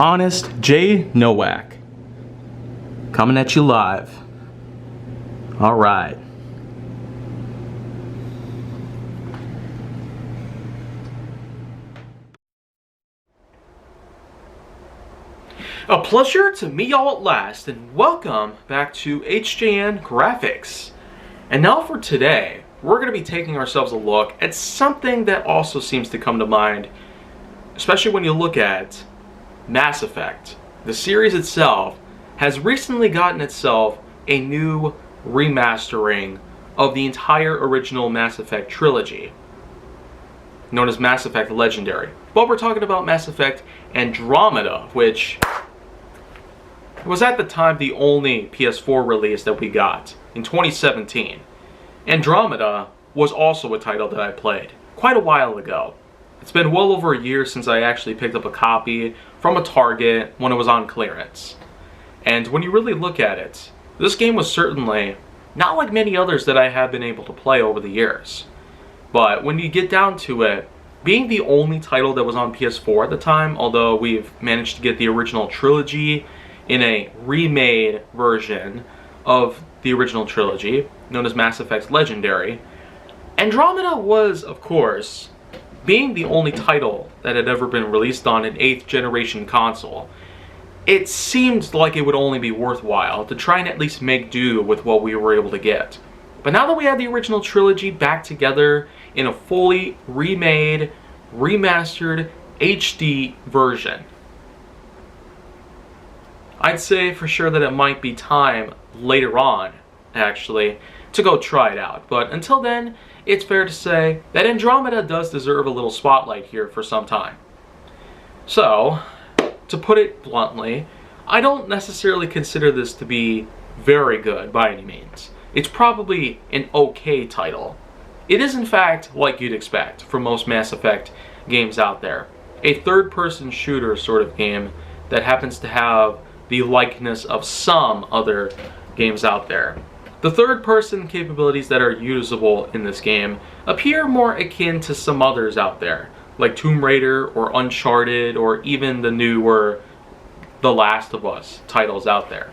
Honest J. Nowak. Coming at you live. Alright. A pleasure to meet y'all at last, and welcome back to HJN Graphix. And now for today, we're going to be taking ourselves a look at something that also seems to come to mind, especially when you look at Mass Effect. The series itself has recently gotten itself a new remastering of the entire original Mass Effect trilogy, known as Mass Effect Legendary. But we're talking about Mass Effect Andromeda, which was at the time the only PS4 release that we got in 2017. Andromeda was also a title that I played quite a while ago. It's been well over a year since I actually picked up a copy from a Target when it was on clearance. And when you really look at it, this game was certainly not like many others that I have been able to play over the years. But when you get down to it, being the only title that was on PS4 at the time, although we've managed to get the original trilogy in a remade version of the original trilogy, known as Mass Effect Legendary, Andromeda was, of course, being the only title that had ever been released on an 8th generation console. It seemed like it would only be worthwhile to try and at least make do with what we were able to get. But now that we have the original trilogy back together in a fully remade, remastered HD version, I'd say for sure that it might be time later on, actually, to go try it out. But until then, it's fair to say that Andromeda does deserve a little spotlight here for some time. So, to put it bluntly, I don't necessarily consider this to be very good by any means. It's probably an okay title. It is in fact like you'd expect from most Mass Effect games out there. A third-person shooter sort of game that happens to have the likeness of some other games out there. The third-person capabilities that are usable in this game appear more akin to some others out there, like Tomb Raider or Uncharted or even the newer The Last of Us titles out there.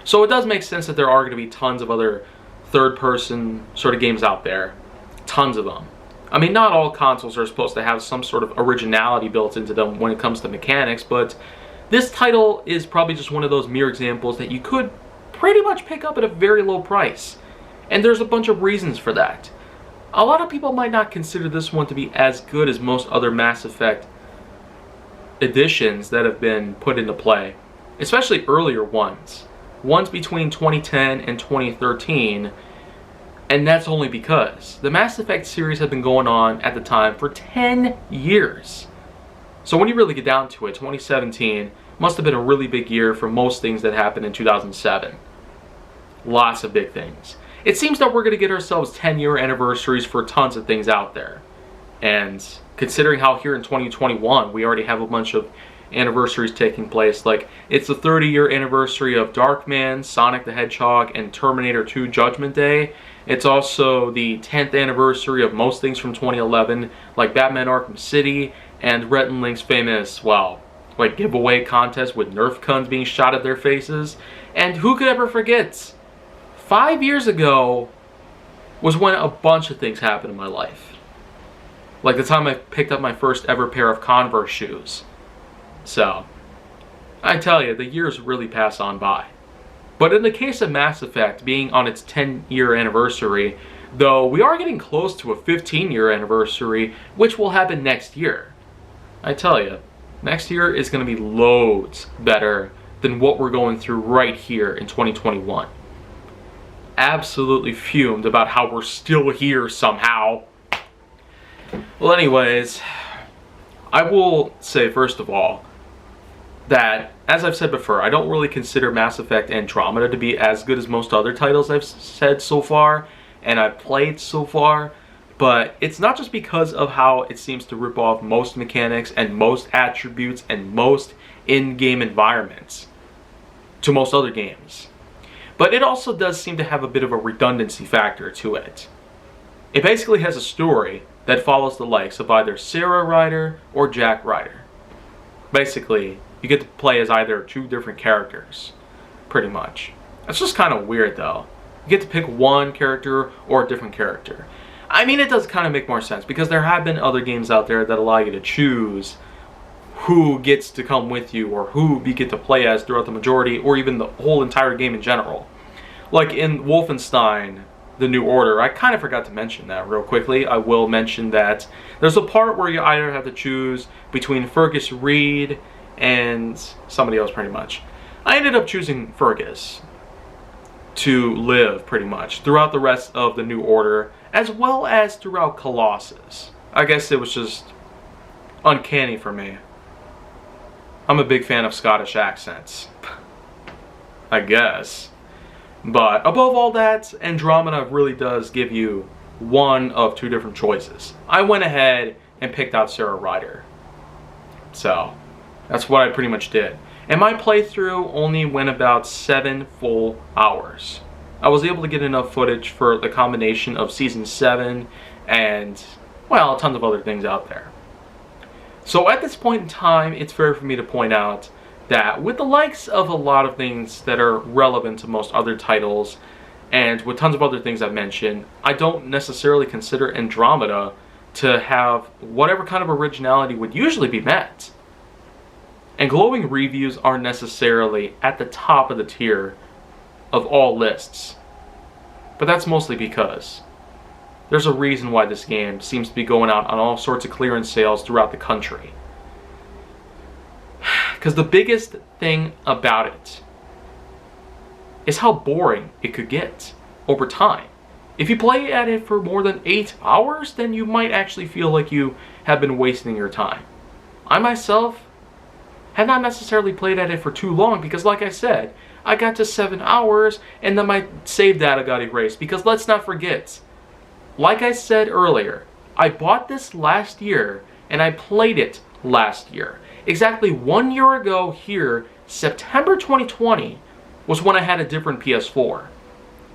So it does make sense that there are going to be tons of other third-person sort of games out there. Tons of them. I mean, not all consoles are supposed to have some sort of originality built into them when it comes to mechanics, but this title is probably just one of those mere examples that you could pretty much pick up at a very low price. And there's a bunch of reasons for that. A lot of people might not consider this one to be as good as most other Mass Effect editions that have been put into play, especially earlier ones between 2010 and 2013, and that's only because the Mass Effect series had been going on at the time for 10 years. So when you really get down to it, 2017 must have been a really big year for most things that happened in 2007. Lots of big things. It seems that we're going to get ourselves 10-year anniversaries for tons of things out there. And considering how here in 2021 we already have a bunch of anniversaries taking place, like it's the 30-year anniversary of Darkman, Sonic the Hedgehog, and Terminator 2 Judgment Day. It's also the 10th anniversary of most things from 2011, like Batman Arkham City, and Rhett and Link's famous, well, like giveaway contest with Nerf guns being shot at their faces. And who could ever forget? 5 years ago was when a bunch of things happened in my life. Like the time I picked up my first ever pair of Converse shoes. So, I tell you, the years really pass on by. But in the case of Mass Effect being on its 10-year anniversary, though we are getting close to a 15-year anniversary, which will happen next year. I tell you, next year is going to be loads better than what we're going through right here in 2021. Absolutely fumed about how we're still here somehow. Well, anyways, I will say first of all that, as I've said before, I don't really consider Mass Effect Andromeda to be as good as most other titles I've said so far and I've played so far. But it's not just because of how it seems to rip off most mechanics and most attributes and most in-game environments to most other games. But it also does seem to have a bit of a redundancy factor to it. It basically has a story that follows the likes of either Sarah Ryder or Jack Ryder. Basically, you get to play as either 2 different characters, pretty much. That's just kind of weird, though. You get to pick one character or a different character. I mean, it does kind of make more sense, because there have been other games out there that allow you to choose who gets to come with you, or who you get to play as throughout the majority, or even the whole entire game in general. Like in Wolfenstein, The New Order, I kind of forgot to mention that real quickly. I will mention that there's a part where you either have to choose between Fergus Reed and somebody else, pretty much. I ended up choosing Fergus to live, pretty much, throughout the rest of The New Order, as well as throughout Colossus. I guess it was just uncanny for me. I'm a big fan of Scottish accents, I guess. But above all that, Andromeda really does give you one of 2 different choices. I went ahead and picked out Sarah Ryder. So, that's what I pretty much did. And my playthrough only went about 7 full hours. I was able to get enough footage for the combination of Season 7 and, well, tons of other things out there. So at this point in time, it's fair for me to point out that with the likes of a lot of things that are relevant to most other titles, and with tons of other things I've mentioned, I don't necessarily consider Andromeda to have whatever kind of originality would usually be met. And glowing reviews aren't necessarily at the top of the tier of all lists. But that's mostly because there's a reason why this game seems to be going out on all sorts of clearance sales throughout the country. Because the biggest thing about it is how boring it could get over time. If you play at it for more than 8 hours, then you might actually feel like you have been wasting your time. I myself had not necessarily played at it for too long, because like I said, I got to 7 hours and then my save data got erased. Because let's not forget, like I said earlier, I bought this last year and I played it last year. Exactly 1 year ago here, September 2020, was when I had a different PS4.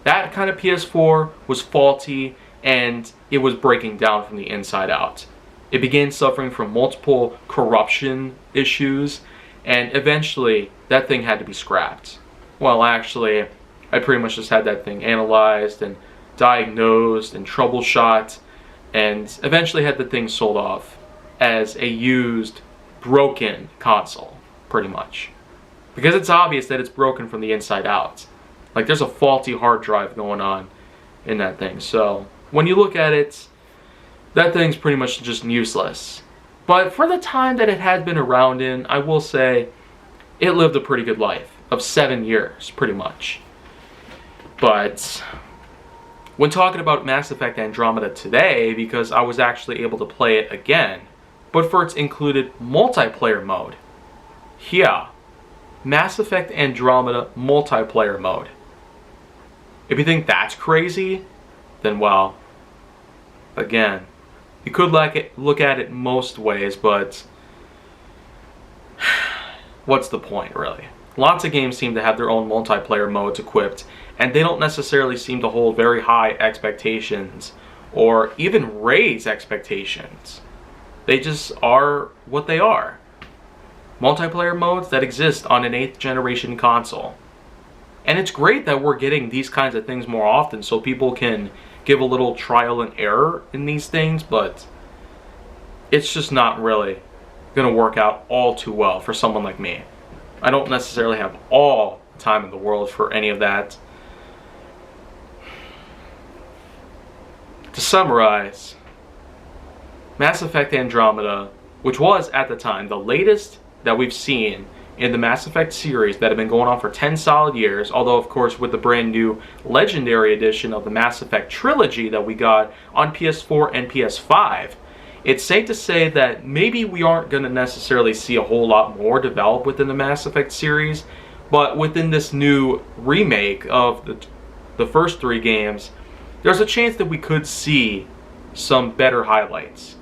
That kind of PS4 was faulty and it was breaking down from the inside out. It began suffering from multiple corruption issues, and eventually that thing had to be scrapped. Well, actually, I pretty much just had that thing analyzed and diagnosed and troubleshot, and eventually had the thing sold off as a used, broken console, pretty much. Because it's obvious that it's broken from the inside out. Like, there's a faulty hard drive going on in that thing. So, when you look at it, that thing's pretty much just useless. But for the time that it had been around in, I will say, it lived a pretty good life of 7 years, pretty much. But when talking about Mass Effect Andromeda today, because I was actually able to play it again, but for its included multiplayer mode. Yeah, Mass Effect Andromeda multiplayer mode. If you think that's crazy, then well, again, you could look at it most ways, but what's the point, really? Lots of games seem to have their own multiplayer modes equipped, and they don't necessarily seem to hold very high expectations, or even raise expectations. They just are what they are. Multiplayer modes that exist on an 8th generation console. And it's great that we're getting these kinds of things more often so people can give a little trial and error in these things, but it's just not really going to work out all too well for someone like me. I don't necessarily have all the time in the world for any of that. To summarize, Mass Effect Andromeda, which was at the time the latest that we've seen in the Mass Effect series that have been going on for 10 solid years, although of course with the brand new Legendary Edition of the Mass Effect trilogy that we got on PS4 and PS5, it's safe to say that maybe we aren't going to necessarily see a whole lot more develop within the Mass Effect series, but within this new remake of the first 3 games, there's a chance that we could see some better highlights.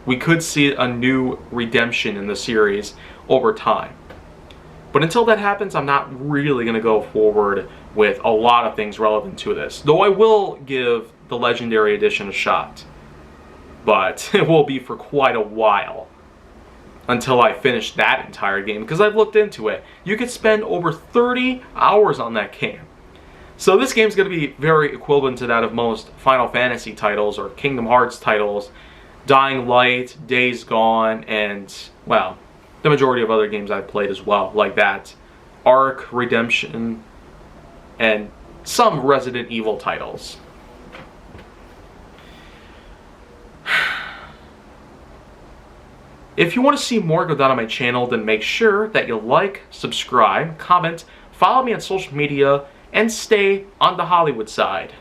We could see a new redemption in the series over time. But until that happens, I'm not really going to go forward with a lot of things relevant to this. Though I will give the Legendary Edition a shot. But it will be for quite a while. until I finish that entire game, because I've looked into it. You could spend over 30 hours on that game. So this game's going to be very equivalent to that of most Final Fantasy titles or Kingdom Hearts titles, Dying Light, Days Gone, and, well, the majority of other games I've played as well, like that. Ark, Redemption, and some Resident Evil titles. If you want to see more go down on my channel, then make sure that you like, subscribe, comment, follow me on social media, and stay on the Hollywood side.